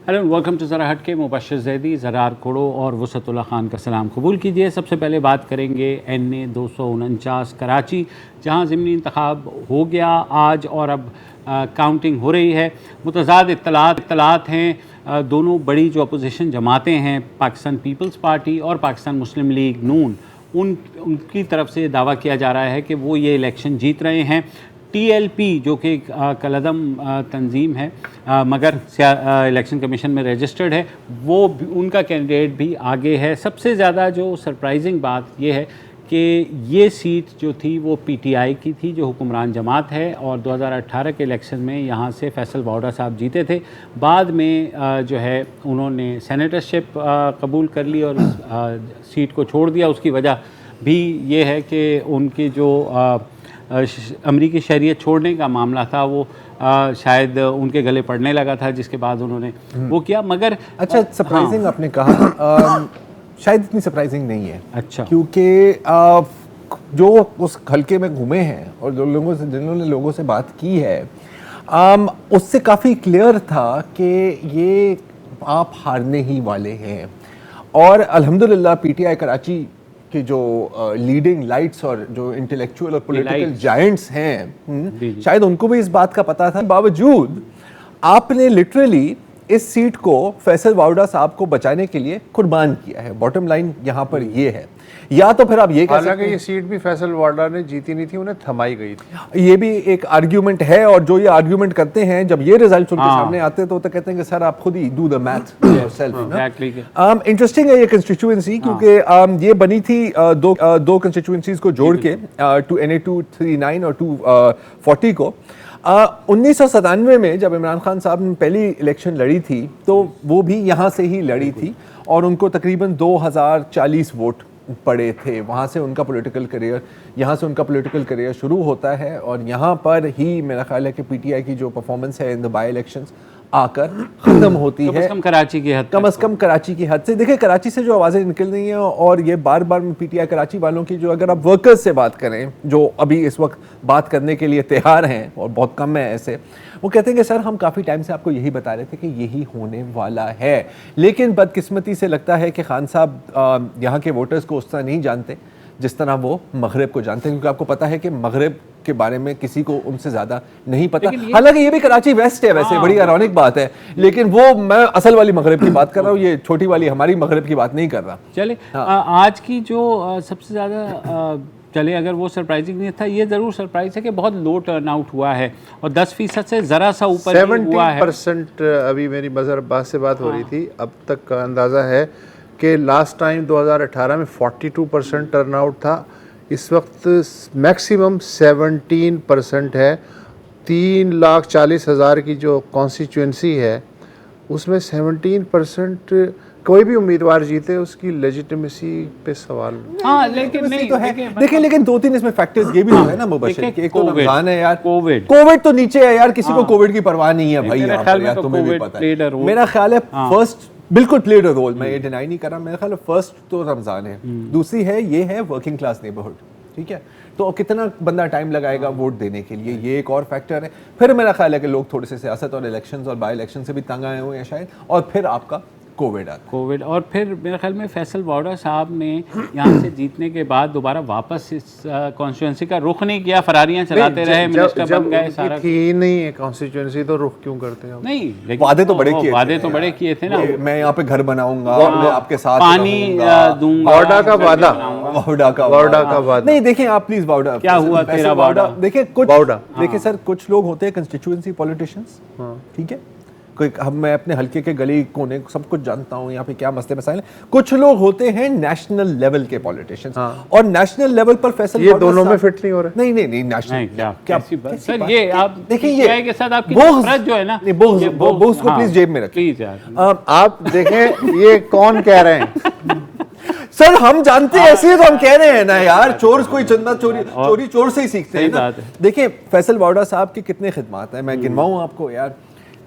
Hello welcome to ज़रा हट के। मुबशर जैदी, ज़रार कोड़ो और वसतुल्लाह खान का सलाम कबूल कीजिए। सबसे पहले बात करेंगे NA 249 कराची, जहां ज़िमनी इंतखाब हो गया आज और अब काउंटिंग हो रही है। मुतज़ाद इत्तलात हैं। दोनों बड़ी जो अपोजिशन जमातें हैं, पाकिस्तान पीपल्स पार्टी और पाकिस्तान मुस्लिम लीग नून, उनकी तरफ से दावा किया जा रहा है कि वो ये इलेक्शन जीत रहे हैं। TLP जो कि कलदम तंजीम है मगर इलेक्शन कमीशन में रजिस्टर्ड है, वो उनका कैंडिडेट भी आगे है। सबसे ज़्यादा जो सरप्राइजिंग बात ये है कि ये सीट जो थी वो PTI की थी, जो हुक्मरान जमात है, और 2018 के इलेक्शन में यहाँ से फैसल बावड़ा साहब जीते थे। बाद में जो है उन्होंने सेनेटरशिप कबूल कर ली और सीट को छोड़ दिया। उसकी वजह भी ये है कि उनकी जो अमरीकी शरीयत छोड़ने का मामला था वो शायद उनके गले पड़ने लगा था, जिसके बाद उन्होंने वो किया। मगर अच्छा, सरप्राइजिंग हाँ। आपने कहा, शायद इतनी सरप्राइजिंग नहीं है। अच्छा, क्योंकि जो उस हल्के में घूमे हैं और जिन्होंने लोगों से बात की है, उससे काफ़ी क्लियर था कि ये आप हारने ही वाले हैं। और अल्हम्दुलिल्लाह PTI कराची कि जो लीडिंग लाइट्स और जो इंटेलेक्चुअल और पॉलिटिकल जायंट्स हैं, शायद उनको भी इस बात का पता था। बावजूद आपने लिटरली इस सीट को फैसल बावड़ा साहब को बचाने के लिए कुर्बान किया है। बॉटम लाइन यहाँ पर ये है। या तो फिर आप ये कह सकते हैं, हालांकि ये सीट भी फैसल बावड़ा ने जीती नहीं थी, उन्हें थमाई गई थी। ये भी एक आर्ग्यूमेंट है। और जो ये आर्ग्यूमेंट करते हैं, जब ये रिजल्ट उनके सामने आते हैं तो कहते हैं कि सर आप खुद ही do the math yourself. Interesting है ये कंस्टिट्यूएंसी, क्योंकि ये बनी थी दो कंस्टिट्यूएंसीज को जोड़ के, NA 239 और 240 को। 1997 में जब इमरान खान साहब ने पहली इलेक्शन लड़ी थी तो वो भी यहाँ से ही लड़ी थी और उनको तकरीबन 2040 वोट पड़े थे। वहाँ से उनका पॉलिटिकल करियर शुरू होता है। और यहाँ पर ही मेरा ख्याल है कि PTI की जो परफॉर्मेंस है इन द बाई इलेक्शंस आकर ख़त्म होती है, कम अज़ कम कराची की हद से। देखिए, कराची से जो आवाज़ें निकल रही हैं, और ये बार बार PTI कराची वालों की, जो अगर आप वर्कर्स से बात करें जो अभी इस वक्त बात करने के लिए तैयार हैं और बहुत कम है ऐसे, वो कहते हैं कि सर हम काफ़ी टाइम से आपको यही बता रहे थे कि यही होने वाला है। लेकिन बदकिस्मती से लगता है कि खान साहब यहाँ के वोटर्स को उस तरह नहीं जानते जिस तरह वो मगरब को जानते हैं, क्योंकि आपको पता है कि मगरब के बारे में किसी को उनसे ज़्यादा नहीं पता। हालांकि ये भी कराची वेस्ट है वैसे, बड़ी आयरॉनिक बात है, लेकिन वो मैं असल वाली मगरब की बात कर रहा हूँ, ये छोटी वाली हमारी मगरब की बात नहीं कर रहा। चले आज की जो सबसे ज़्यादा चले, अगर वो सरप्राइजिंग नहीं था, ये ज़रूर सरप्राइज है कि बहुत लो टर्नआउट हुआ है और 10% से ज़रा सा ऊपर हुआ है। 70% अभी मेरी मज़हर अब्बास से बात हो रही थी, अब तक का अंदाज़ा है कि लास्ट टाइम 2018 में 42% टर्नआउट था। इस वक्त मैक्सिमम 17% है। 3,40,000 की जो कॉन्स्टिट्यूंसी है उसमें 17% कोई भी उम्मीदवार जीते उसकी लेजिटिमेसी पे सवाल। हाँ, लेकिन नहीं तो है। देखिए, लेकिन 2-3 इसमें फैक्टर्स ये भी है ना मुबशर, एक तो रमजान है यार, कोविड तो नीचे है यार, किसी को कोविड की परवाह नहीं है भाई, तुम्हें भी पता है। मेरा ख्याल है फर्स्ट बिल्कुल प्लेड अ रोल, मैं ये डिनाई नहीं कर रहा। मेरा ख्याल है फर्स्ट तो रमजान है, दूसरी है ये है वर्किंग क्लास नेबरहुड, ठीक है। तो कितना बंदा टाइम लगाएगा वोट देने के लिए, ये एक और फैक्टर है। फिर मेरा ख्याल है कि लोग थोड़े से सियासत और इलेक्शंस और बाई इलेक्शन से भी तंग आए हुए हैं शायद, और फिर आपका कोविड और फिर मेरे ख्याल में फैसल बावड़ा साहब ने यहाँ से जीतने के बाद दोबारा वापस इस कॉन्स्टिट्यूंसी का रुख नहीं किया, फरारियाँ चलाते रहे, मिनिस्टर बन गए, सारा थी नहीं है कॉन्स्टिट्यूंसी, तो रुख क्यों करते हैं? नहीं, वादे तो बड़े किए थे ना, मैं यहाँ पे घर बनाऊंगा, मैं आपके साथ पानी दूंगा, बावड़ा का वादा नहीं। देखिए आप प्लीज, बावड़ा क्या हुआ तेरा बावड़ा? देखिए सर, कुछ लोग होते हैं कंस्टिट्यूएंसी पॉलिटिशियंस, ठीक है, मैं अपने हल्के के गली कोने सब कुछ जानता हूँ, यहाँ पे क्या मसले मसाइल हैं। कुछ लोग होते हैं नेशनल लेवल के पॉलिटिशियंस, और नेशनल लेवल पर फैसल ये दोनों में फिट नहीं हो रहा। नहीं नेशनल क्या सर, ये आप देखिए, ये के साथ आपकी नफरत जो है ना, बोझ को प्लीज जेब में रखिए प्लीज यार। आप देखें ये कौन कह रहे हैं? सर हम जानते हैं, ऐसे तो हम कह रहे हैं ना यार, चोर कोई चंदा चोरी चोर से ही सीखते हैं ना। देखिए फैसल बावड़ा साहब की कितने खिदमात हैं, मैं गिनवाऊं आपको यार।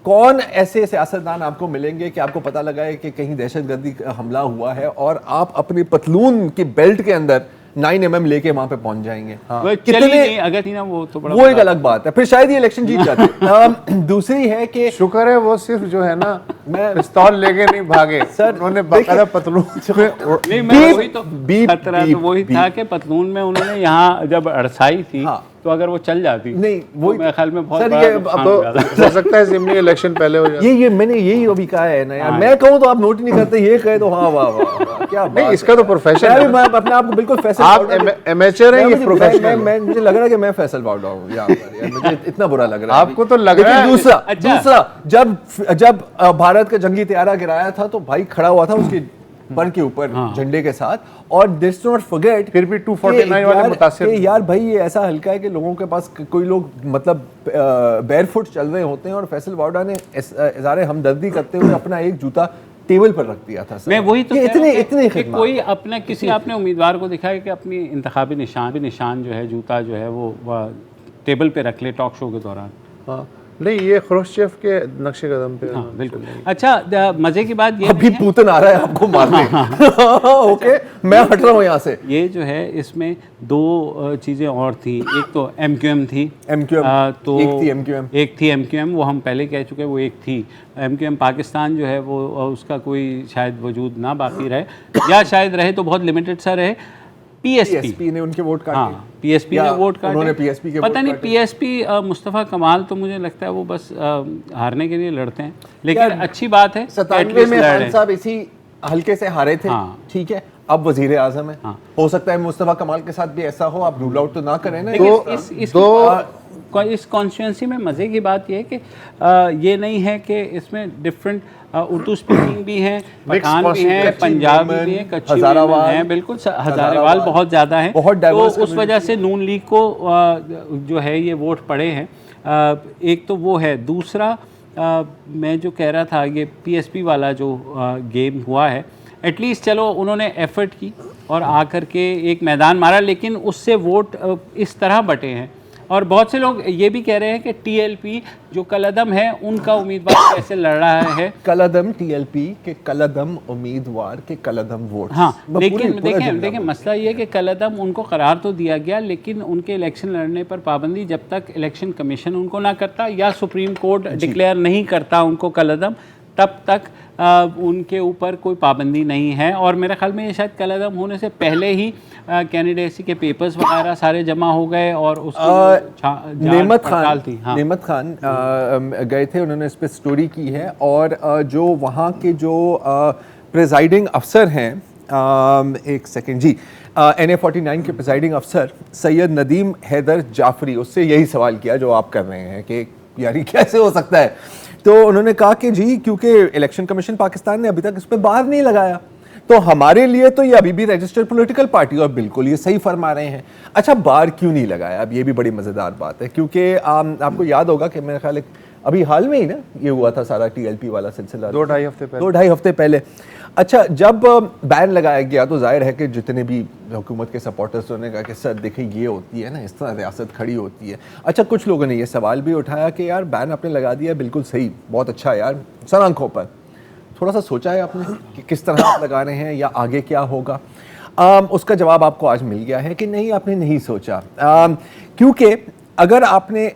कौन ऐसे सियासतदान आपको मिलेंगे कि आपको पता लगा है कि कहीं दहशतगर्दी हमला हुआ है और आप अपनी पतलून की बेल्ट के अंदर 9 mm लेके वहां पे पहुंच जाएंगे। वो चली नहीं, अगर थी ना वो तो बड़ा वो एक अलग बात है, फिर शायद ये इलेक्शन जीत जाते। दूसरी है कि शुक्र है वो सिर्फ जो है ना मैं पिस्तौल लेके नहीं भागे सर, उन्होंने बाकायदा पतलून नहीं, मैं वही तो खतरा तो वही था कि पतलून में उन्होंने यहाँ जब अड़साई थी तो अगर वो चल जाती नहीं वो तो मेरे ख्याल में बहुत सर बड़ा ये नुकसान तो हो जाता। हो सकता है जिमनी इलेक्शन पहले हो जाए। ये मैंने यही अभी कहा है ना यार, मैं कहूँ तो आप नोट ही नहीं करते, ये कहे तो हाँ वाह वाह क्या नहीं बात इसका तो प्रोफेशन है। मैं अपने आप को बिल्कुल फैसल आप एमेचर हैं, ये प्रोफेशनल। मुझे लग रहा है कि मैं फैसल बाउडा हूँ यहाँ पर यार, मुझे इतना बुरा लग रहा है आपको तो लग रहा है। दूसरा अच्छा। दूसरा जब भारत का जंगी त्यारा गिराया था तो भाई खड़ा हुआ था उसके पर के ऊपर झंडे के साथ, और दिस नॉट फॉरगेट फिर भी 249 वाले मुतासिर यार भाई ये ऐसा हल्का है कि लोगों के पास कोई लोग मतलब बेयरफुट चल रहे होते हैं, और फैसल बाउडा ने इज़हार हमदर्दी करते हुए अपना एक जूता टेबल पर रख दिया था। मैं वही तो इतने कि कोई अपना किसी आपने उम्मीदवार को दिखाया कि अपनी इंतखाबी निशान जो है जूता जो है वो टेबल पे रख ले टॉक शो के दौरान। हाँ नहीं ये ख्रुश्चेव के नक्शे कदम पे। हाँ बिल्कुल। अच्छा मजे की बात ये अभी पुतिन आ रहा है आपको मारने। ओके मैं हट रहा हूँ यहाँ से। ये जो है इसमें दो चीज़ें और थी, एक तो MQM थी, तो एक थी MQM वो हम पहले कह चुके, वो एक थी MQM पाकिस्तान जो है वो उसका कोई शायद वजूद ना बाकी रहे, या शायद रहे तो बहुत लिमिटेड सा रहे। PSP ने उनके वोट काटे। हाँ PSP ने वोट काटे, उन्होंने PSP के पता नहीं PSP मुस्तफ़ा कमाल तो मुझे लगता है वो बस हारने के लिए लड़ते हैं, लेकिन अच्छी बात है 97 में खान साहब इसी हल्के से हारे थे। हाँ। ठीक है, अब वजीर आजम है। हाँ। हो सकता है मुस्तफ़ा कमाल के साथ भी ऐसा हो, आप रूल आउट तो ना करें ना। इस कॉन्स्टिट्यूंसी में मज़े की बात यह है कि ये नहीं है कि इसमें डिफरेंट उर्दू स्पीकिंग भी हैं, पठान भी हैं, पंजाबी भी हैं, कच्ची हैं, बिल्कुल हज़ारेवाल बहुत ज़्यादा है, तो उस वजह से नून लीग को जो है ये वोट पड़े हैं। एक तो वो है, दूसरा मैं जो कह रहा था ये PSP वाला जो गेम हुआ है, एटलीस्ट चलो उन्होंने एफर्ट की और आकर के एक मैदान मारा, लेकिन उससे वोट इस तरह बटे हैं। और बहुत से लोग ये भी कह रहे हैं कि TLP जो कलदम है उनका उम्मीदवार कैसे लड़ रहा है। कलदम TLP के कलदम उम्मीदवार के कलदम वोट। हाँ लेकिन देखें मसला ये है कि कलदम उनको करार तो दिया गया, लेकिन उनके इलेक्शन लड़ने पर पाबंदी जब तक इलेक्शन कमीशन उनको ना करता या सुप्रीम कोर्ट डिक्लेयर नहीं करता उनको कलदम, तब तक उनके ऊपर कोई पाबंदी नहीं है। और मेरे ख्याल में ये शायद कलदम होने से पहले ही कैंडिडेसी के पेपर्स वगैरह सारे जमा हो गए और उसकी नेमत खान थी। हाँ। नेमत खान गए थे, उन्होंने इस पर स्टोरी की है, और जो वहाँ के जो प्रेजाइडिंग अफसर हैं, एक सेकंड जी, NA-49 के प्रेजाइडिंग अफसर सैयद नदीम हैदर जाफरी, उससे यही सवाल किया जो आप कर रहे हैं कि यार ये कैसे हो सकता है। तो उन्होंने कहा कि जी क्योंकि इलेक्शन कमीशन पाकिस्तान ने अभी तक इस पर बार नहीं लगाया, तो हमारे लिए तो ये अभी भी रजिस्टर्ड पॉलिटिकल पार्टी, और बिल्कुल ये सही फरमा रहे हैं। अच्छा बार क्यों नहीं लगाया, अब ये भी बड़ी मज़ेदार बात है, क्योंकि आपको याद होगा कि मेरे ख्याल अभी हाल में ही ना ये हुआ था सारा TLP वाला सिलसिला, 2-2.5 हफ्ते पहले। अच्छा जब बैन लगाया गया तो जाहिर है कि जितने भी हुकूमत के सपोर्टर्स उन्होंने कहा कि सर देखिए ये होती है ना, इस तरह रियासत खड़ी होती है। अच्छा कुछ लोगों ने ये सवाल भी उठाया कि यार बैन आपने लगा दिया, बिल्कुल सही, बहुत अच्छा यार, सर आंखों पर थोड़ा सा सोचा है आपने कि किस तरह आप लगा रहे हैं या आगे क्या होगा? उसका जवाब आपको आज मिल गया है कि नहीं, आपने नहीं सोचा, क्योंकि अगर आपने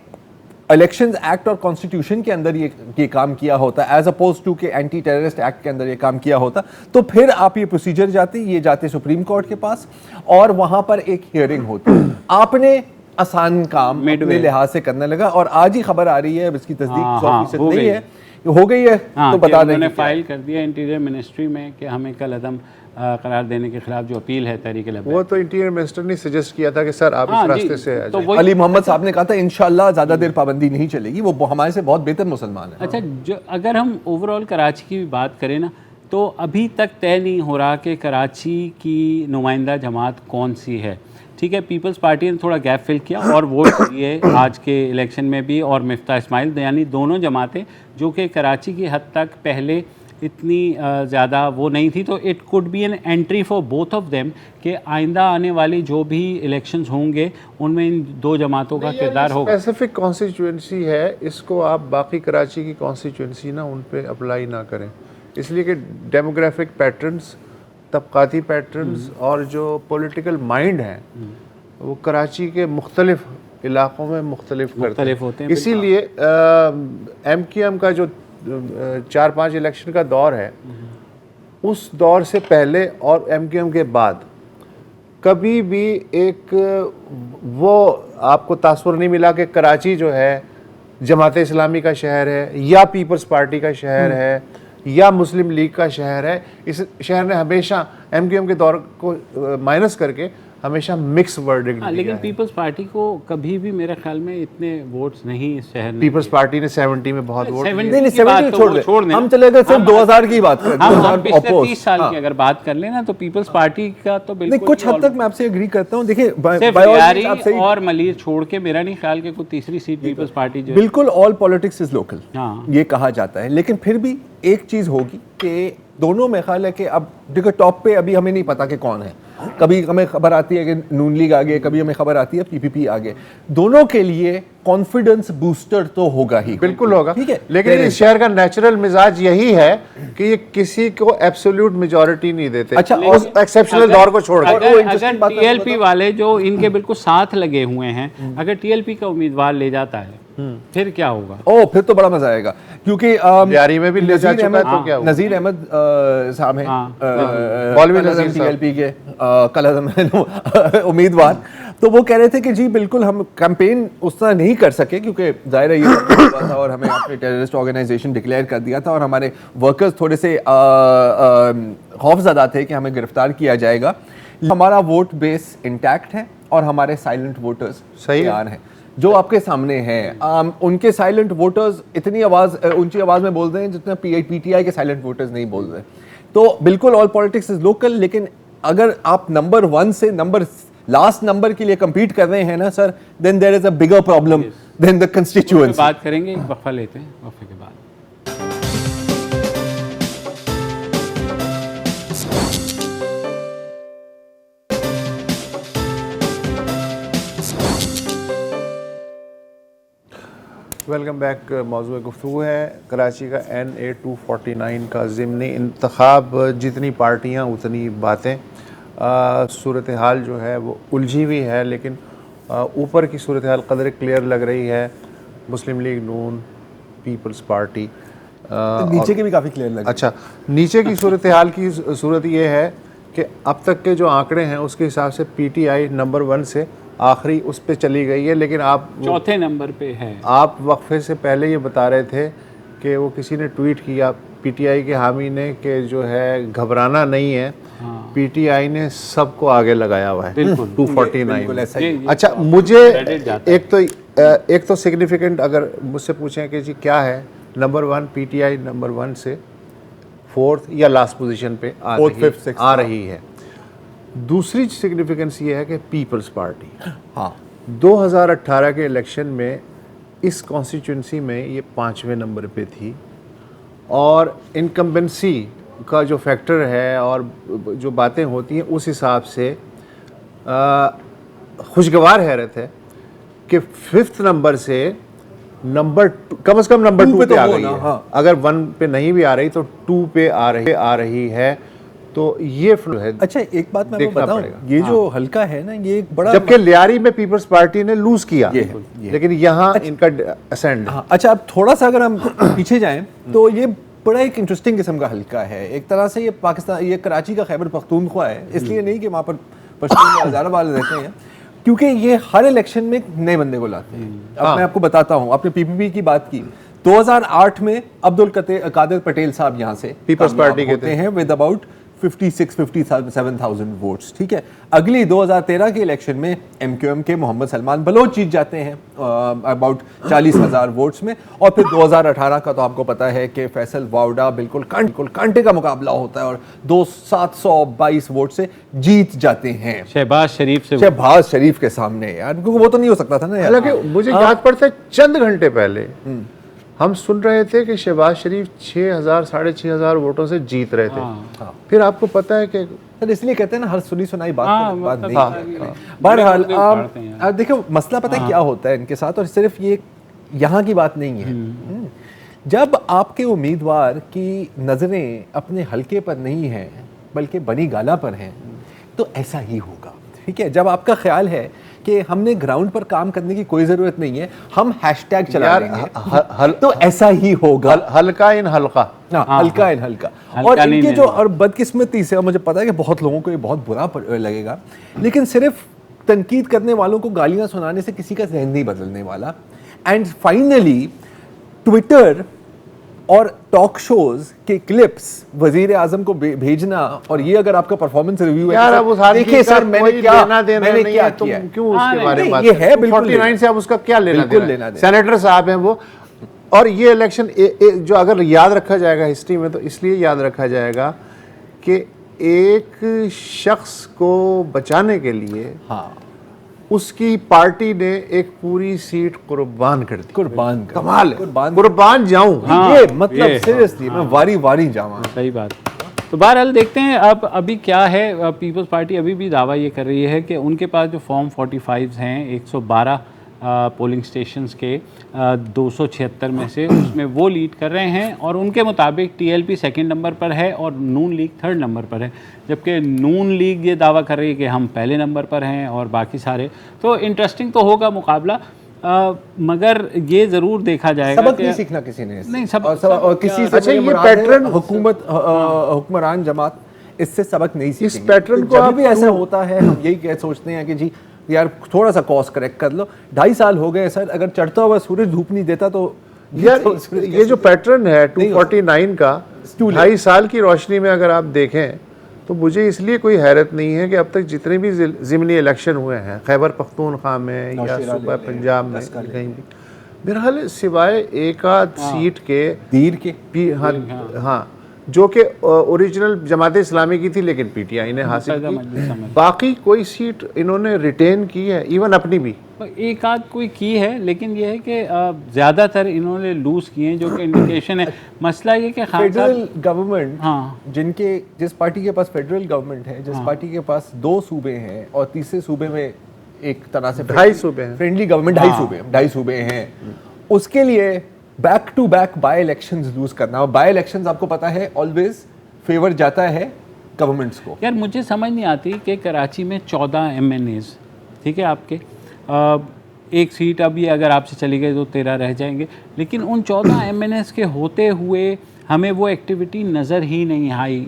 इलेक्शंस एक्ट और कॉन्स्टिट्यूशन के अंदर ये काम किया होता एज अपोज टू के एंटी टेररिस्ट एक्ट के अंदर ये काम किया होता, तो फिर आप ये प्रोसीजर जाते सुप्रीम कोर्ट के पास और वहां पर एक हियरिंग होती। आपने आसान काम अपने लिहाज से करने लगा, और आज ही खबर आ रही है, इसकी तस्दीक 100% नहीं है, हो गई है। तो बता दें, उन्होंने फाइल कर दिया इंटीरियर मिनिस्ट्री में कि हमें कलदम करार देने के खिलाफ जो अपील है तहरीक लब्बैक, वो तो इंटीरियर मिनिस्टर ने सजेस्ट किया था कि सर आप इस रास्ते से आ जाइए। अली मोहम्मद साहब ने कहा था इंशाल्लाह ज़्यादा देर पाबंदी नहीं चलेगी, वो हमारे से बहुत बेहतर मुसलमान है। अच्छा जो अगर हम ओवरऑल कराची की भी बात करें ना, तो अभी तक तय नहीं हो रहा कि कराची की नुमाइंदा जमात कौन सी है। ठीक है, पीपल्स पार्टी ने थोड़ा गैप फिल किया और वोट दिए आज के इलेक्शन में भी, और मिफ्ता इस्माइल, यानी दोनों जमातें जो कि कराची की हद तक पहले इतनी ज़्यादा वो नहीं थी, तो it could be an entry for both of them कि आइंदा आने वाली जो भी इलेक्शंस होंगे उनमें इन दो जमातों का किरदार होगा। स्पेसिफिक कॉन्स्टिट्यूंसी है, इसको आप बाकी कराची की कॉन्स्टिट्यूंसी ना उन पे अप्लाई ना करें, इसलिए कि डेमोग्राफिक पैटर्न्स तबकाती पैटर्न्स और जो पॉलिटिकल माइंड है वो कराची के मुख्तलिफ इलाकों में मुख्तलिफ होते हैं। इसीलिए MQM का जो 4-5 इलेक्शन का दौर है, उस दौर से पहले और MQM के बाद कभी भी एक वो आपको तासुर नहीं मिला कि कराची जो है जमात इस्लामी का शहर है या पीपल्स पार्टी का शहर है या मुस्लिम लीग का शहर है। इस शहर ने हमेशा MQM के दौर को माइनस करके हमेशा मिक्स वर्डिक्ट दिया लेकिन है। पीपल्स पार्टी को कभी भी मेरे ख्याल में इतने वोट्स नहीं इस शहर में। पीपल्स पार्टी ने 70 में बहुत वोट नहीं 70 छोड़ दे, हम चले गए सिर्फ 2000 की बात करें, हम पिछले 30 साल की अगर बात कर लेना तो पीपल्स पार्टी का तो बिल्कुल नहीं, कुछ हद तक मैं आपसे एग्री करता हूँ। देखिए यारी और मलिर छोड़ के मेरा नहीं ख्याल कि कोई तीसरी सीट पीपल्स पार्टी जो बिल्कुल ऑल पॉलिटिक्स इज लोकल ये कहा जाता है, लेकिन फिर भी एक चीज होगी कि दोनों में ख्याल है कि अब देखो टॉप पे अभी हमें नहीं पता कि कौन है। कभी हमें खबर आती है कि नून लीग आगे, कभी हमें खबर आती है PPP आगे। दोनों के लिए कॉन्फिडेंस बूस्टर तो होगा ही, बिल्कुल होगा, ठीक है। लेकिन इस शहर का नेचुरल मिजाज यही है कि ये किसी को एब्सोल्यूट मेजॉरिटी नहीं देते। अच्छा, उस एक्सेप्शनल दौर को छोड़ अगर TLP वाले जो इनके बिल्कुल साथ लगे हुए हैं, अगर TLP का उम्मीदवार ले जाता है फिर क्या होगा? फिर तो बड़ा मजा आएगा, क्योंकि यारी में भी ले जा चुका है तो क्या होगा? नज़ीर अहमद साहब हैं TLP के कल उम्मीदवार, तो वो कह रहे थे कि जी बिल्कुल हम कैंपेन उस तरह नहीं कर सके क्योंकि जाहिर है ये हुआ था और हमें आपने टेररिस्ट ऑर्गेनाइजेशन डिक्लेयर कर दिया था और हमारे वर्कर्स थोड़े से खौफजदा थे कि हमें गिरफ्तार किया जाएगा। हमारा वोट बेस इंटैक्ट है और हमारे साइलेंट वोटर्स तैयार हैं जो आपके सामने हैं। उनके साइलेंट वोटर्स इतनी ऊंची आवाज में बोल रहे हैं जितना PTI के साइलेंट वोटर्स नहीं बोल रहे। तो बिल्कुल ऑल पॉलिटिक्स इज लोकल, लेकिन अगर आप नंबर 1 से लास्ट नंबर के लिए compete कर रहे हैं ना sir, then there is a bigger problem then the constituency. बात करेंगे, एक वक्फा लेते हैं, वक्फे के बाद। Welcome back. मौजूद गुफ्तगू है कराची का NA 249 का ज़िमनी इंतखाब। जितनी पार्टियां उतनी बातें। सूरत हाल जो है वो उलझी हुई है, लेकिन ऊपर की सूरत हाल कदर क्लियर लग रही है। मुस्लिम लीग नून, पीपल्स पार्टी, नीचे की भी काफ़ी क्लियर लग रही है। अच्छा, नीचे की सूरत हाल की सूरत ये है कि अब तक के जो आंकड़े हैं उसके हिसाब से PTI नंबर 1 से आखिरी उस पे चली गई है, लेकिन आप चौथे नंबर पे है। आप वक्फे से पहले ये बता रहे थे कि वो किसी ने ट्वीट किया PTI के हामी ने कि जो है घबराना नहीं है। PTI ने सबको आगे लगाया हुआ है 249। अच्छा, मुझे एक तो सिग्निफिकेंट अगर मुझसे पूछें कि जी क्या है, नंबर 1 PTI नंबर 1 से 4th या लास्ट पोजीशन पे आ रही है। दूसरी सिग्निफिकेंस ये है कि पीपल्स पार्टी 2018 के इलेक्शन में इस कॉन्स्टिट्यूंसी में ये 5वें नंबर पे थी और इनकम्बेंसी का जो फैक्टर है और जो बातें होती हैं उस हिसाब से खुशगवार हैरत है कि 5th नंबर से कम से कम नंबर 2 पे आ गई है। अगर 1 पे नहीं भी आ रही तो 2 पे आ रही है। तो ये है। अच्छा, एक बात मैं आपको बताऊं, ये जो हल्का है ना, ये एक बड़ा, जबकि लियारी में पीपल्स पार्टी ने लूज किया लेकिन यहाँ इनका असेंड। अच्छा, अब थोड़ा सा अगर हम पीछे जाएं तो ये बड़ा एक इंटरेस्टिंग किस्म का हल्का है। एक तरह से ये पाकिस्तान, ये कराची का खैबर पख्तूनख्वा है, इसलिए नहीं कि वहाँ पर पश्तून हज़ारों वाले रहते हैं, क्योंकि ये हर इलेक्शन में नए बंदे को लाते हैं। अब मैं आपको बताता हूँ, आपने PPP की बात की, 2008 में अब्दुल कादिर पटेल साहब यहाँ से पीपल्स पार्टी के हैं विद अबाउट 56-57,000 वोट्स, ठीक है। अगली 2013 के इलेक्शन में MQM के मोहम्मद सलमान बलोच जीत जाते हैं अबाउट 40,000 वोट्स में, और फिर 2018 का तो आपको पता है कि फैसल वावडा बिल्कुल कांटे का मुकाबला होता है और 722 वोट से जीत जाते हैं शहबाज शरीफ के सामने। यार क्योंकि वो तो नहीं हो सकता था ना। हालांकि मुझे याद पड़ता है चंद घंटे पहले हम सुन रहे थे कि शहबाज शरीफ 6,000 6,500 वोटों से जीत रहे थे। फिर आपको पता है कि सर, इसलिए कहते हैं ना, हर सुनी सुनाई बात नहीं। बहरहाल देखो, मसला पता है क्या होता है इनके साथ, और सिर्फ ये यहाँ की बात नहीं है। जब आपके उम्मीदवार की नजरें अपने हलके पर नहीं है, बल्कि बनी गाला पर हैं, तो ऐसा ही होगा। ठीक है, जब आपका ख्याल है कि हमने ग्राउंड पर काम करने की कोई जरूरत नहीं है, हम हैशटैग चला लेंगे, तो ऐसा ही होगा। हल्का इन हल्का, हल्का इन हल्का। और इनके जो और बदकिस्मती से, मुझे पता है कि बहुत लोगों को ये बहुत बुरा लगेगा, लेकिन सिर्फ तनकीद करने वालों को गालियां सुनाने से किसी का जहन नहीं बदलने वाला। एंड फाइनली ट्विटर और टॉक शोज के क्लिप्स वजीर आजम को भेजना, और ये अगर आपका परफॉर्मेंस रिव्यू है, अब उस आदमी देखिए सर मैंने क्या किया, तुम क्यों उसके बारे में बात ये है बिल्कुल 49 से अब उसका क्या लेना देना? सेनेटर साहब हैं वो। और ये इलेक्शन जो अगर याद रखा जाएगा हिस्ट्री में, तो इसलिए याद रखा जाएगा कि एक शख्स को बचाने के लिए उसकी पार्टी ने एक पूरी सीट कुर्बान कर दी। कुर्बान कमाल है, कुर्बान जाऊं, ये मतलब सीरियसली मैं वारी वारी जाऊं। सही बात। तो बहरहाल देखते हैं अब अभी क्या है। पीपल्स पार्टी अभी भी दावा ये कर रही है कि उनके पास जो फॉर्म 45 हैं 112 पोलिंग स्टेशंस के 276 में से, उसमें वो लीड कर रहे हैं, और उनके मुताबिक टीएलपी सेकंड नंबर पर है और नून लीग थर्ड नंबर पर है, जबकि नून लीग ये दावा कर रही है कि हम पहले नंबर पर हैं और बाकी सारे। तो इंटरेस्टिंग तो होगा मुकाबला, मगर ये ज़रूर देखा जाएगा। सबक नहीं सीखना किसी ने, नहीं सब और किसी से। अच्छा, ये पैटर्न हुकूमत हुक्मरान जमात इससे सबक नहीं सीखेंगे। इस पैटर्न को जब भी ऐसा होता है, हम यही सोचते हैं कि जी यार थोड़ा सा कॉस्ट करेक्ट कर लो। 2.5 साल हो गए सर, अगर चढ़ता हुआ सूरज धूप नहीं देता तो यार ये जो पैटर्न है 249 का 2.5 साल की रोशनी में अगर आप देखें, तो मुझे इसलिए कोई हैरत नहीं है कि अब तक जितने भी ज़िमनी इलेक्शन हुए हैं खैबर पख्तूनख्वा में या सूबा पंजाब में कहीं भी, मेरा ख्याल है सिवाय एक आध सीट के दीर के हाँ जो कि ओरिजिनल जमात इस्लामी की थी लेकिन पीटीआई ने हासिल की, बाकी कोई सीट इन्होंने रिटेन की है, इवन अपनी भी एक आध कोई की है, लेकिन ये है कि ज़्यादातर इन्होंने लूज़ किए हैं, जो कि इंडिकेशन है। मसला ये कि फेडरल गवर्नमेंट जिस पार्टी के पास फेडरल गवर्नमेंट है, जिस पार्टी के पास 2 सूबे हैं और तीसरे सूबे में एक तरह से 2.5 सूबे हैं, फ्रेंडली गवर्नमेंट 2.5 सूबे हैं, उसके लिए back to back by elections lose करना। और बाय इलेक्शंस आपको पता है ऑलवेज फेवर जाता है गवर्नमेंट्स को। यार मुझे समझ नहीं आती कि कराची में 14 MNAs, ठीक है, आपके एक सीट अभी अगर आपसे चली गई तो 13 रह जाएंगे, लेकिन उन 14 MNAs के होते हुए हमें वो एक्टिविटी नज़र ही नहीं आई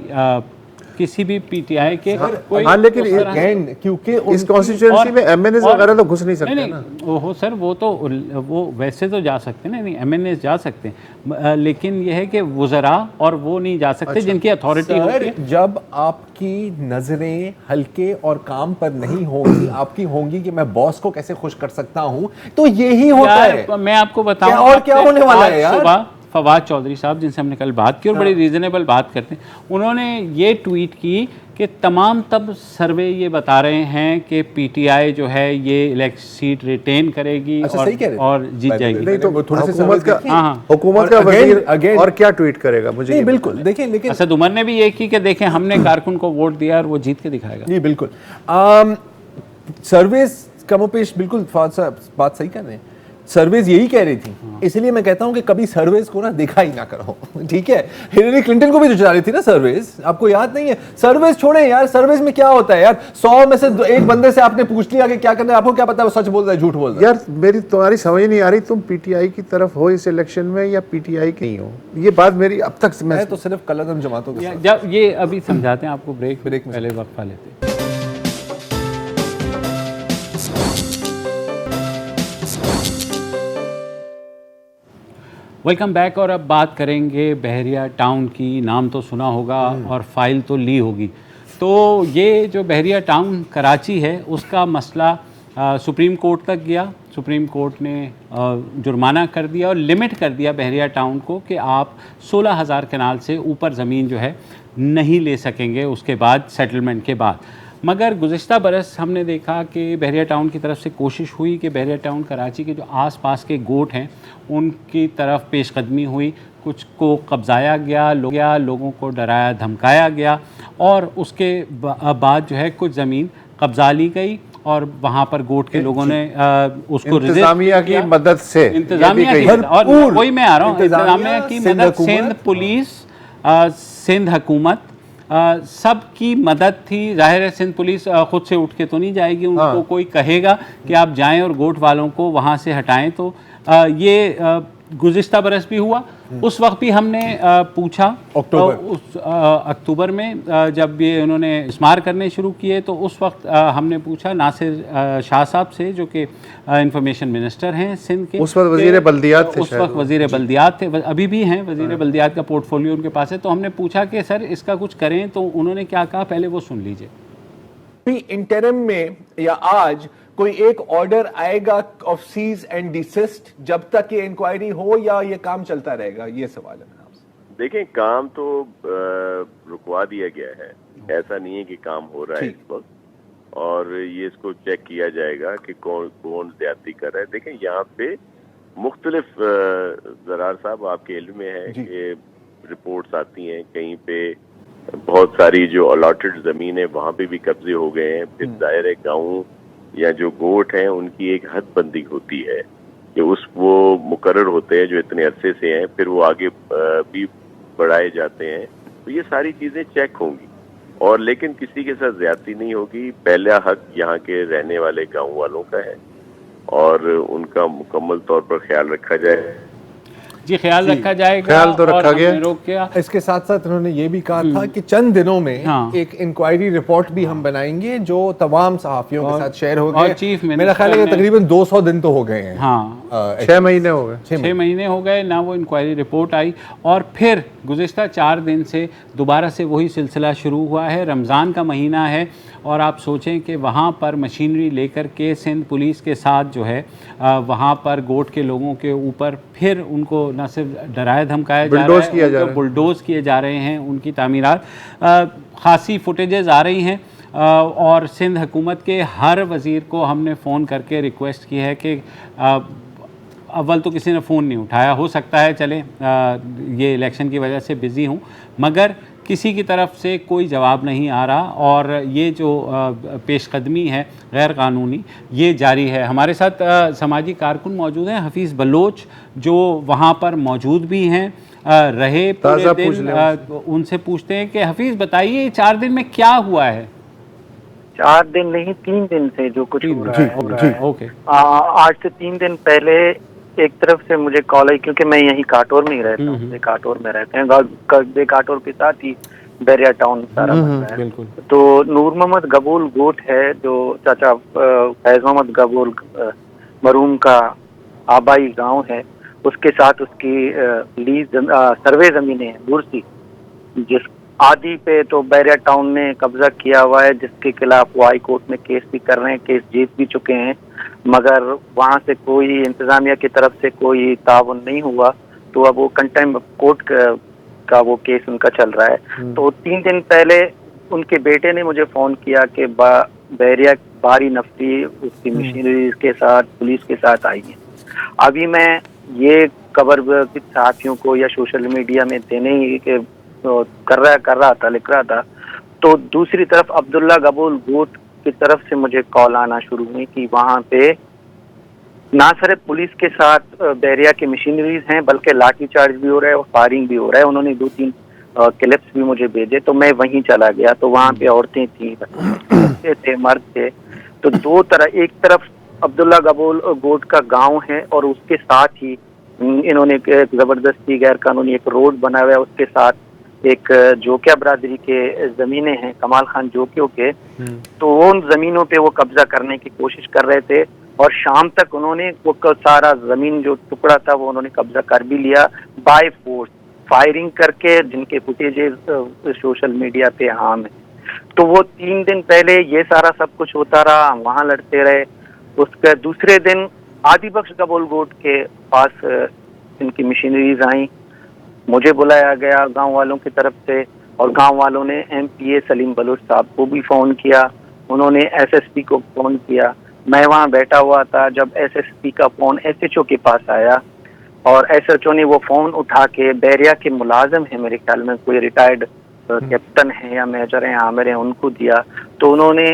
किसी भी पीटीआई के कोई। हाँ, लेकिन क्योंकि इस कॉन्स्टिट्यूएंसी में एमएनएस वगैरह तो घुस नहीं सकते ना। वो सर वो वैसे तो जा सकते हैं, नहीं एमएनएस जा सकते हैं, लेकिन ये है कि वज़रा और वो नहीं जा सकते जिनकी अथॉरिटी होती है। जब आपकी नज़रें हल्के और काम पर नहीं होंगी, आपकी होंगी कि मैं बॉस को कैसे खुश कर सकता हूँ, तो यही होता है। मैं आपको बताऊँ और क्या होने वाला है यार। फवाद चौधरी साहब जिनसे हमने कल बात की और बड़ी रीज़नेबल बात करते हैं, उन्होंने ये ट्वीट की कि तमाम तब सर्वे ये बता रहे हैं कि पीटीआई जो है ये सीट रिटेन करेगी और जीत जाएगी। नहीं तो हुकूमत का वजीर और क्या ट्वीट करेगा मुझे नहीं, बिल्कुल देखें, लेकिन असद उमर ने भी ये की कि देखें हमने कारकुन को वोट दिया और वो जीत के दिखाएगा। नहीं बिल्कुल, सर्वेस कमोपेश बिल्कुल बात सही कर रहे हैं, सर्वेज यही कह रही थी। इसलिए मैं कहता हूं कि कभी सर्वेज को ना देखा ही ना करो, ठीक है। हिलरी क्लिंटन को भी तो चला रही थी ना सर्वेज, आपको याद नहीं है? सर्वेज छोड़े यार, सर्वेज में क्या होता है यार, 100 में से एक बंदे से आपने पूछ लिया कि क्या करना है, आपको क्या पता है वो सच बोल रहा है झूठ बोल रहा है। यार तुम्हारी समझ नहीं आ रही, तुम पीटीआई की तरफ हो इस इलेक्शन में या पीटीआई की हो, ये बात मेरी अब तक मैं तो सिर्फ कलदम जमातों के साथ। जब ये अभी समझाते हैं आपको, ब्रेक पहले वक्फा लेते हैं। Welcome back. और अब बात करेंगे बहरिया टाउन की। नाम तो सुना होगा और फाइल तो ली होगी। तो ये जो बहरिया टाउन कराची है उसका मसला सुप्रीम कोर्ट तक गया। सुप्रीम कोर्ट ने जुर्माना कर दिया और लिमिट कर दिया बहरिया टाउन को कि आप 16,000 कनाल से ऊपर ज़मीन जो है नहीं ले सकेंगे उसके बाद, सेटलमेंट के बाद। मगर गुज़िश्ता बरस हमने देखा कि बहरिया टाउन की तरफ से कोशिश हुई कि बहरिया टाउन कराची के जो आसपास के गोट हैं उनकी तरफ पेशकदमी हुई, कुछ को कब्ज़ाया गया, लोगों को डराया धमकाया गया और उसके बाद जो है कुछ ज़मीन कब्ज़ा ली गई और वहाँ पर गोट के लोगों ने उसको इंतज़ामिया की मदद से, इंतज़ामिया की, और वही मैं आ रहा हूँ, इंतज़ामिया की मदद, सिंध पुलिस, सिंध हुकूमत, सबकी मदद थी। जाहिर है सिंध पुलिस खुद से उठ के तो नहीं जाएगी, उनको कोई कहेगा कि आप जाएं और गोट वालों को वहाँ से हटाएं। तो ये गुज़िश्ता बरस भी हुआ। उस वक्त भी हमने पूछा अक्टूबर में जब ये उन्होंने इस्मार करने शुरू किए, तो उस वक्त हमने पूछा नासिर शाह साहब से, जो कि इंफॉर्मेशन मिनिस्टर हैं सिंध के, उस वक्त वज़ीर बल्दियात थे, उस वक्त वज़ीर बल्दियात थे, अभी भी हैं वज़ीर बल्दियात का पोर्टफोलियो उनके पास है। तो हमने पूछा कि सर इसका कुछ करें, तो उन्होंने क्या कहा, पहले वो सुन लीजिए। इंटरिम में या आज कोई एक ऑर्डर आएगा ऑफ सीज एंड डिसिस्ट जब तक ये इंक्वायरी हो, या ये काम चलता रहेगा? ये सवाल है मेरा आपसे। देखें, काम तो रुकवा दिया गया है, ऐसा नहीं है कि काम हो रहा है इस वक्त, और ये इसको चेक किया जाएगा कि कौन ज्यादती कर रहा है। देखें, यहाँ पे मुख्तलिफ ज़रार साहब आपके इल्म में है कि रिपोर्ट्स आती हैं, कहीं पे बहुत सारी जो अलॉटेड ज़मीन है वहाँ पे भी कब्जे हो गए हैं। फिर दायरे गाँव या जो गोट हैं उनकी एक हद बंदी होती है कि वो मुकर्रर होते हैं जो इतने अरसे से हैं, फिर वो आगे भी बढ़ाए जाते हैं। तो ये सारी चीज़ें चेक होंगी, और लेकिन किसी के साथ ज्यादती नहीं होगी। पहला हक यहाँ के रहने वाले गाँव वालों का है और उनका मुकम्मल तौर पर ख्याल रखा जाए। जी, ख्याल रखा जाएगा, ख्याल तो रखा गया। रोक किया। इसके साथ साथ उन्होंने ये भी कहा था कि चंद दिनों में एक इंक्वायरी रिपोर्ट भी हम बनाएंगे जो तमाम सहाफियों के साथ शेयर होगी। और चीफ मेरा ख्याल है कि तकरीबन 200 दिन तो हो गए हैं। हाँ, 6 महीने हो गए, 6 महीने हो गए ना वो इंक्वायरी रिपोर्ट आई, और फिर गुज़िश्ता 4 दिन से दोबारा से वही सिलसिला शुरू हुआ है। रमज़ान का महीना है और आप सोचें कि वहाँ पर मशीनरी लेकर के सिंध पुलिस के साथ जो है वहाँ पर गोट के लोगों के ऊपर फिर उनको न सिर्फ डराया धमकाया जा रहा है, बुलडोज़ किए जा रहे हैं उनकी तामीरात। खासी फुटेजेस आ रही हैं, और सिंध हुकूमत के हर वज़ीर को हमने फ़ोन करके रिक्वेस्ट की है कि अव्वल तो किसी ने फ़ोन नहीं उठाया, हो सकता है चले ये इलेक्शन की वजह से बिज़ी हूँ, मगर किसी की तरफ से कोई जवाब नहीं आ रहा, और ये जो पेशकदमी है गैर कानूनी ये जारी है। हमारे साथ समाजी कारकुन मौजूद हैं, हफीज़ बलोच, जो वहाँ पर मौजूद भी हैं, रहे पूरे दिन। उनसे पूछते हैं कि हफीज़ बताइए 4 दिन में क्या हुआ है? 4 दिन नहीं, 3 दिन से जो कुछ हो रहा है। ओके। आज से 3 दिन पहले एक तरफ से मुझे कॉल आई, क्योंकि मैं यहीं काटोर में ही रहता हूँ, बेकाटोर में रहते हैं, बेकाटोर के साथ ही बैरिया टाउन सारा बनता है। तो नूर मोहम्मद गबूल गोट है, जो चाचा फैज मोहम्मद गबूल मरूम का आबाई गांव है, उसके साथ उसकी लीज सर्वे जमीनें हैं बुरसी, जिस आदि पे तो बैरिया टाउन ने कब्जा किया हुआ है, जिसके खिलाफ वो हाई कोर्ट में केस भी कर रहे हैं, केस जीत भी चुके हैं, मगर वहाँ से कोई इंतजामिया की तरफ से कोई ताउन नहीं हुआ। तो अब वो कंटेम्प्ट कोर्ट का वो केस उनका चल रहा है। तो 3 दिन पहले उनके बेटे ने मुझे फ़ोन किया कि बैरिया भारी नफ्ती उसकी मशीनरी के साथ पुलिस के साथ आई है। अभी मैं ये खबर साथियों को या सोशल मीडिया में देने ही के कर रहा था, लिख रहा था, तो दूसरी तरफ अब्दुल्ला गबूल गोट की तरफ से मुझे कॉल आना शुरू हुई कि वहाँ पे ना सिर्फ पुलिस के साथ बैरिया की मशीनरीज हैं, बल्कि लाठीचार्ज भी हो रहा है और फायरिंग भी हो रहा है। उन्होंने 2-3 क्लिप्स भी मुझे भेजे, तो मैं वहीं चला गया। तो वहाँ पे औरतें थी, बच्चे थे, मर्द थे। तो दो तरह, एक तरफ अब्दुल्ला गबूल गोट का गांव है और उसके साथ ही इन्होंने एक जबरदस्ती गैर कानूनी एक रोड बनाया हुआ है, उसके साथ एक जोकिया बरादरी के जमीनें हैं, कमाल खान जोकियों के, तो उन जमीनों पे वो कब्जा करने की कोशिश कर रहे थे और शाम तक उन्होंने वो सारा जमीन जो टुकड़ा था वो उन्होंने कब्जा कर भी लिया बाय फोर्स, फायरिंग करके, जिनके फुटेजेस सोशल मीडिया पे आम है। तो वो 3 दिन पहले ये सारा सब कुछ होता रहा, वहाँ लड़ते रहे। उसके दूसरे दिन आदि बख्श गबूल गोट के पास इनकी मशीनरीज आई, मुझे बुलाया गया गांव वालों की तरफ से, और गांव वालों ने MPA सलीम बलोच साहब को भी फ़ोन किया, उन्होंने SSP को फ़ोन किया। मैं वहाँ बैठा हुआ था जब SSP का फ़ोन SHO के पास आया, और SHO ने वो फ़ोन उठा के बैरिया के मुलाजिम है, मेरे ख्याल में कोई रिटायर्ड कैप्टन है या मेजर हैं, आमिर हैं, उनको दिया। तो उन्होंने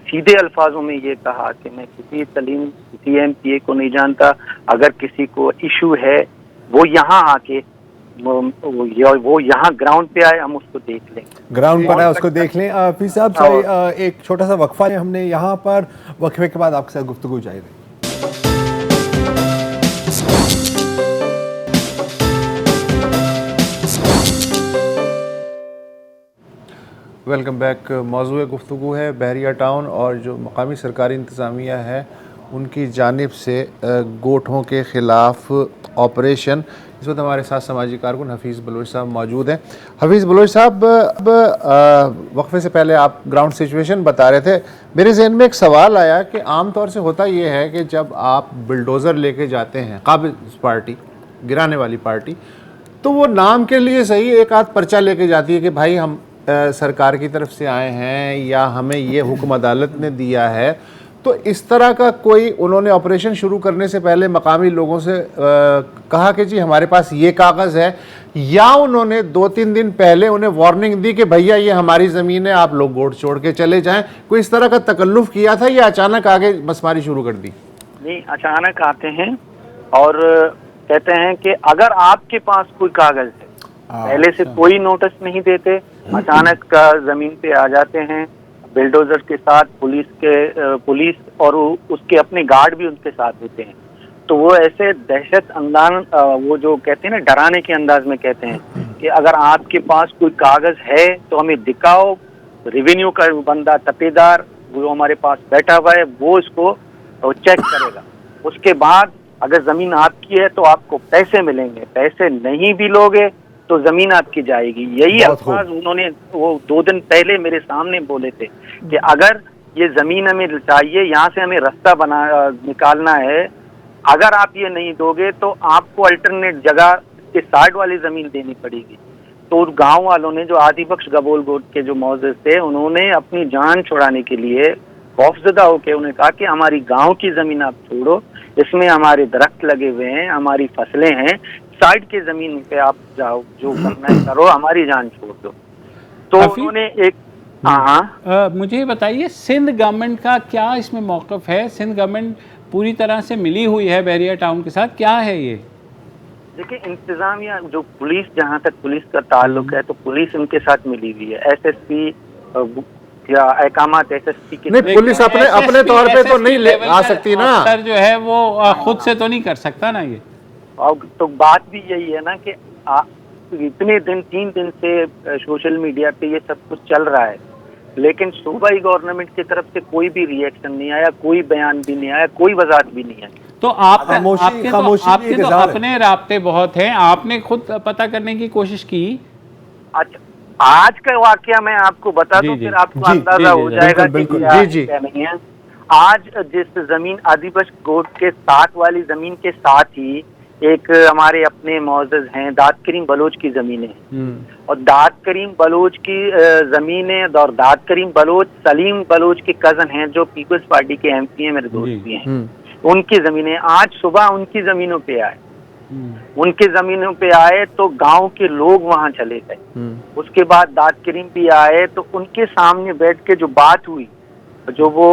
सीधे अल्फाजों में ये कहा कि मैं किसी सलीम, किसी MPA को नहीं जानता, अगर किसी को इशू है वो यहाँ आके वो यहाँ ग्राउंड पे आए, हम उसको देख लें। ग्राउंड पर आए उसको देख लें। हफीज साहब, सॉरी, एक छोटा सा वक्फा है हमने यहाँ पर, वक्फे के बाद आपके साथ गुफ्तगू जारी रहेगी। Welcome back. मौजूद गुफ्तगू है बहरिया टाउन और जो मकामी सरकारी इंतज़ामिया है उनकी जानिब से गोठों के ख़िलाफ़ ऑपरेशन। इस वक्त हमारे साथ समाजी कारकुन हफीज़ बलोच साहब मौजूद हैं। हफीज़ बलोच साहब, अब वक्फे से पहले आप ग्राउंड सिचुएशन बता रहे थे, मेरे जहन में एक सवाल आया कि आम तौर से होता ये है कि जब आप बिल्डोज़र लेके जाते हैं, काबिज़ पार्टी, गिराने वाली पार्टी, तो वो नाम के लिए सही एक आध पर्चा लेके जाती है कि भाई हम सरकार की तरफ से आए हैं या हमें ये हुक्म अदालत ने दिया है। तो इस तरह का कोई उन्होंने ऑपरेशन शुरू करने से पहले मकामी लोगों से कहा कि जी हमारे पास ये कागज़ है, या उन्होंने 2-3 दिन पहले उन्हें वार्निंग दी कि भैया ये हमारी ज़मीन है, आप लोग गोट छोड़ के चले जाएं? कोई इस तरह का तकल्लुफ़ किया था या अचानक आगे बसमारी शुरू कर दी? नहीं, अचानक आते हैं और कहते हैं कि अगर आपके पास कोई कागज़ है, पहले से कोई नोटिस नहीं देते, अचानक जमीन पे आ जाते हैं बिल्डोजर के साथ, पुलिस और उसके अपने गार्ड भी उनके साथ होते हैं। तो वो ऐसे दहशत अंदाज, वो जो कहते हैं ना, डराने के अंदाज में कहते हैं कि अगर आपके पास कोई कागज है तो हमें दिखाओ। रेवेन्यू का बंदा, तपेदार, वो हमारे पास बैठा हुआ है, वो इसको चेक करेगा। उसके बाद अगर जमीन आपकी है तो आपको पैसे मिलेंगे, पैसे नहीं भी लोगे तो जमीन आपकी जाएगी। यही अल्फाज उन्होंने वो 2 दिन पहले मेरे सामने बोले थे कि अगर ये जमीन हमें चाहिए, यहाँ से हमें रास्ता निकालना है, अगर आप ये नहीं दोगे तो आपको अल्टरनेट जगह के साइड वाली जमीन देनी पड़ेगी। तो गांव वालों ने, जो आदिबख्श गबोल गोट के जो मौजूद थे, उन्होंने अपनी जान छुड़ाने के लिए खौफजदा होकर उन्हें कहा कि हमारी गांव की जमीन आप छोड़ो, इसमें हमारे दरख्त लगे हुए हैं, हमारी फसलें हैं, साइड के जमीन पे आप जाओ, जो करना है करो, हमारी जान छोड़ दो। तो उन्होंने एक मुझे ये बताइए, सिंध गवर्नमेंट का क्या इसमें मौक़िफ़ है? सिंध गवर्नमेंट पूरी तरह से मिली हुई है बहरिया टाउन के साथ, क्या है ये? देखिए, इंतजामिया जो पुलिस, जहाँ तक पुलिस का ताल्लुक है तो पुलिस उनके साथ मिली हुई है। एसएसपी या अहकामात एसएसपी के, नहीं, पुलिस अपने तौर पे तो नहीं आ सकती ना, सर जो है वो खुद से तो नहीं कर सकता ना ये। और तो बात भी यही है ना कि इतने दिन, 3 दिन से सोशल मीडिया पे ये सब कुछ चल रहा है, लेकिन सूबाई गवर्नमेंट की तरफ से कोई भी रिएक्शन नहीं आया, कोई बयान भी नहीं आया, कोई वजाहत भी नहीं आई। तो आपके तो अपने राब्ते बहुत हैं, आपने खुद पता करने की कोशिश की? अच्छा, आज का वाकया मैं आपको बता दूं, फिर आपको अंदाजा हो जाएगा कि क्या नहीं है। आज जिस जमीन आदिबख्श गोट के साथ वाली जमीन के साथ ही एक हमारे अपने मौजूद हैं दाद करीम बलोच की जमीनें हैं, और दाद करीम बलोच की जमीनें, और दाद करीम बलोच सलीम बलोच के कजन हैं जो पीपल्स पार्टी के एमपी हैं, मेरे दोस्त भी हैं। उनकी जमीनें आज सुबह उनकी जमीनों पे आए, उनके जमीनों पे आए तो गांव के लोग वहां चले गए। उसके बाद दाद करीम भी आए तो उनके सामने बैठ के जो बात हुई, जो वो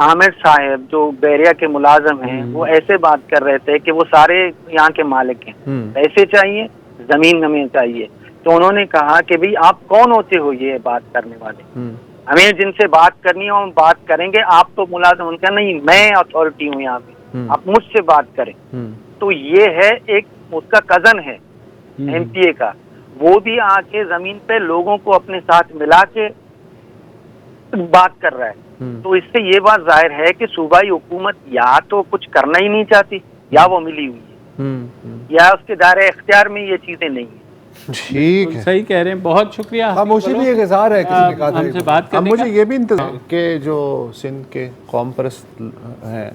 आमिर साहब जो बहरिया के मुलाजम हैं, वो ऐसे बात कर रहे थे कि वो सारे यहाँ के मालिक हैं, पैसे चाहिए, जमीन हमें चाहिए। तो उन्होंने कहा कि भाई आप कौन होते हो ये बात करने वाले, हमें जिनसे बात करनी है हम बात करेंगे, आप तो मुलाजम। उनका नहीं, मैं अथॉरिटी हूँ यहाँ पे, आप मुझसे बात करें। तो ये है, एक उसका कजन है एमपीए का, वो भी आके जमीन पे लोगों को अपने साथ मिला के बात कर रहा है। तो इससे ये बात जाहिर है कि सूबाई हुकूमत या तो कुछ करना ही नहीं चाहती, या वो मिली हुई है, या उसके दायरे इख्तियार में ये चीजें नहीं है। ठीक है, सही कह रहे हैं, बहुत शुक्रिया। खामोशी भी एक इज़हार है किसी ने कहा हमसे बात करने का। मुझे ये भी इंतजार के जो सिंध के कौम परस्त हैं,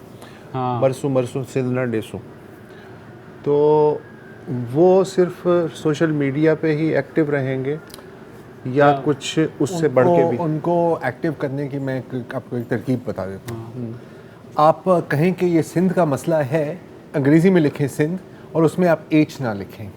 मरसू सिंध न डेसू, तो वो सिर्फ सोशल मीडिया पे ही एक्टिव रहेंगे या कुछ उससे बढ़ के भी? उनको एक्टिव करने की मैं आपको एक तरकीब बता देता हूँ। आप कहें कि ये सिंध का मसला है, अंग्रेज़ी में लिखें सिंध, और उसमें आप एच ना लिखें,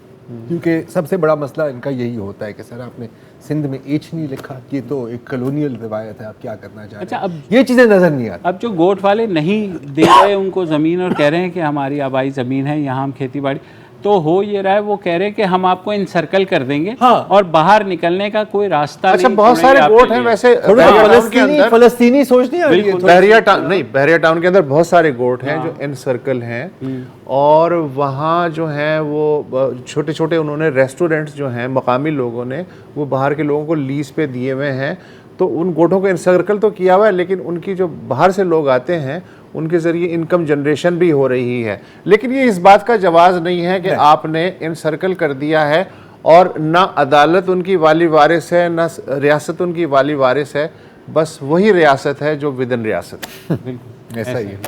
क्योंकि सबसे बड़ा मसला इनका यही होता है कि सर आपने सिंध में एच नहीं लिखा, ये तो एक कॉलोनियल रिवायत है, आप क्या करना चाहते हैं। अच्छा, अब ये चीज़ें नज़र नहीं आती। अब जो गोट वाले नहीं दे रहे उनको ज़मीन और कह रहे हैं कि हमारी आबाई ज़मीन है, यहाँ हम खेती बाड़ी, तो हो ये रहा है, वो कह रहे हैं कि हम आपको इनसर्कल कर देंगे हाँ। और बाहर निकलने का कोई रास्ता अच्छा, नहीं बहुत सारे छोड़ेंगे गोट आपके हैं लिए। वैसे थोड़ा बहरिया टाउन के अंदर। फलस्तीनी सोच नहीं आ रही है? बहरिया टाउन नहीं, बहरिया टाउन के अंदर बहुत सारे गोट हैं जो इन सर्कल हैं, और वहाँ जो हैं वो छोटे छोटे उन्होंने रेस्टोरेंट्स जो हैं मकामी लोगों ने वो बाहर के लोगों को लीज पे दिए हुए हैं। तो उन गोटों को इनसर्कल तो किया हुआ है, लेकिन उनकी जो बाहर से लोग आते हैं उनके ज़रिए इनकम जनरेशन भी हो रही है। लेकिन ये इस बात का जवाज़ नहीं है कि आपने इनसर्कल कर दिया है और ना अदालत उनकी वाली वारिस है ना रियासत उनकी वाली वारिस है, बस वही रियासत है जो विदिन रियासत है। ऐसा ही है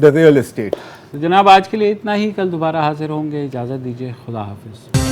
द रियल एस्टेट। तो जनाब आज के लिए इतना ही, कल दोबारा हाजिर होंगे, इजाज़त दीजिए, खुदा हाफिज़।